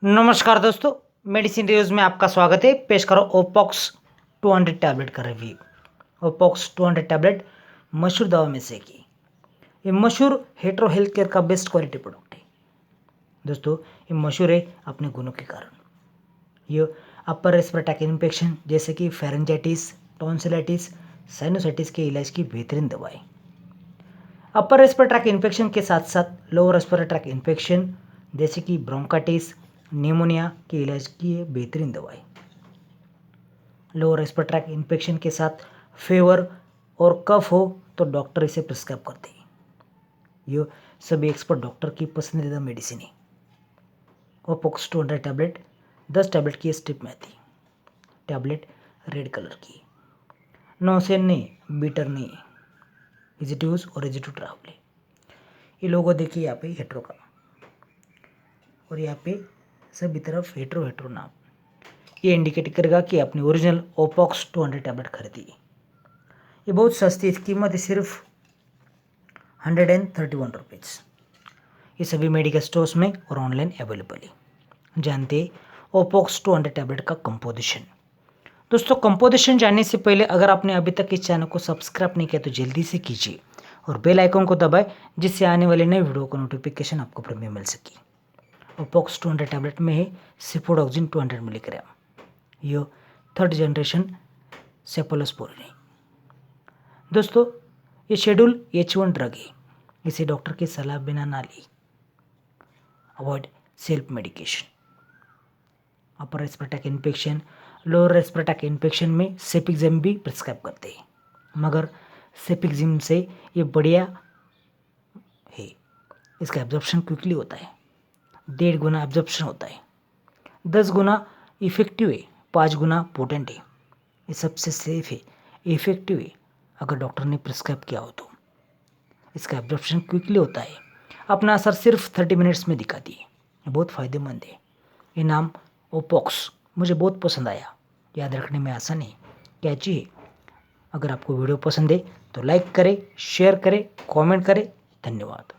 नमस्कार दोस्तों, medicine reviews में आपका स्वागत है। पेश करो ओपॉक्स 200 टैबलेट का रिव्यू। ओपॉक्स 200 टैबलेट मशहूर दवा में से की ये मशहूर हेट्रो हेल्थ केयर का बेस्ट क्वालिटी प्रोडक्ट है। दोस्तों ये मशहूर है अपने गुणों के कारण। ये अपर रेस्पिरेटरी इन्फेक्शन जैसे कि फेरेंजाइटिस, टॉन्सिलाइटिस, साइनोसाइटिस के इलाज की बेहतरीन दवा है। अपर रेस्पिरेटरी इन्फेक्शन के साथ साथ लोअर रेस्पिरेटरी इन्फेक्शन जैसे कि ब्रोंकाइटिस, निमोनिया के इलाज की ये बेहतरीन दवा है। लोअर रेस्पिरेटरी इन्फेक्शन के साथ फीवर और कफ हो तो डॉक्टर इसे प्रिस्क्राइब करते हैं। ये सभी एक्सपर्ट डॉक्टर की पसंदीदा मेडिसिन है। ओपॉक्स 200 टैबलेट 10 टैबलेट की स्ट्रिप में आती। टैबलेट रेड कलर की, नौसेन नहीं, बीटर नहीं, इजी टू यूज़ और इजी टू ट्रैवल है। ये लोगो देखिए यहाँ पे हेट्रो का, और यहाँ पे सभी तरफ हेट्रो हेट्रो नाम। ये इंडिकेट करेगा कि आपने ओरिजिनल ओपॉक्स 200 टैबलेट खरीदी। ये बहुत सस्ती है, कीमत है सिर्फ 131 रुपीज़। ये सभी मेडिकल स्टोर्स में और ऑनलाइन अवेलेबल है। जानते हैं ओपॉक्स 200 टैबलेट का कंपोजिशन। दोस्तों कंपोजिशन जानने से पहले अगर आपने अभी तक इस चैनल को सब्सक्राइब नहीं किया तो जल्दी से कीजिए और बेल आइकन को दबाएं, जिससे आने वाले नए वीडियो का नोटिफिकेशन आपको फ्री में मिल सके। ओपॉक्स 200 टैबलेट में है सिफोडोक्सिन 200 मिलीग्राम। यह 3rd जनरेशन सेफलोस्पोरिन है। दोस्तों ये शेड्यूल H1 ड्रग है, इसे डॉक्टर की सलाह बिना ना ली। Avoid self medication. Upper respiratory infection, lower respiratory infection में सेपिक्जिम भी प्रिस्क्राइब करते हैं, मगर सेपिक्जिम से ये बढ़िया है। इसका एब्जॉर्प्शन क्विकली होता है, 1.5 गुना एब्जॉर्प्शन होता है, 10 गुना इफेक्टिव है, 5 गुना पोटेंट है। ये सबसे सेफ है, इफेक्टिव है अगर डॉक्टर ने प्रिस्क्राइब किया हो तो। इसका एब्जॉर्प्शन क्विकली होता है, अपना असर सिर्फ 30 मिनट्स में दिखाती है। ये बहुत फ़ायदेमंद है। ये नाम ओपॉक्स मुझे बहुत पसंद आया, याद रखने में आसान है, कैची है। अगर आपको वीडियो पसंद है तो लाइक करें, शेयर करें, कमेंट करें। धन्यवाद।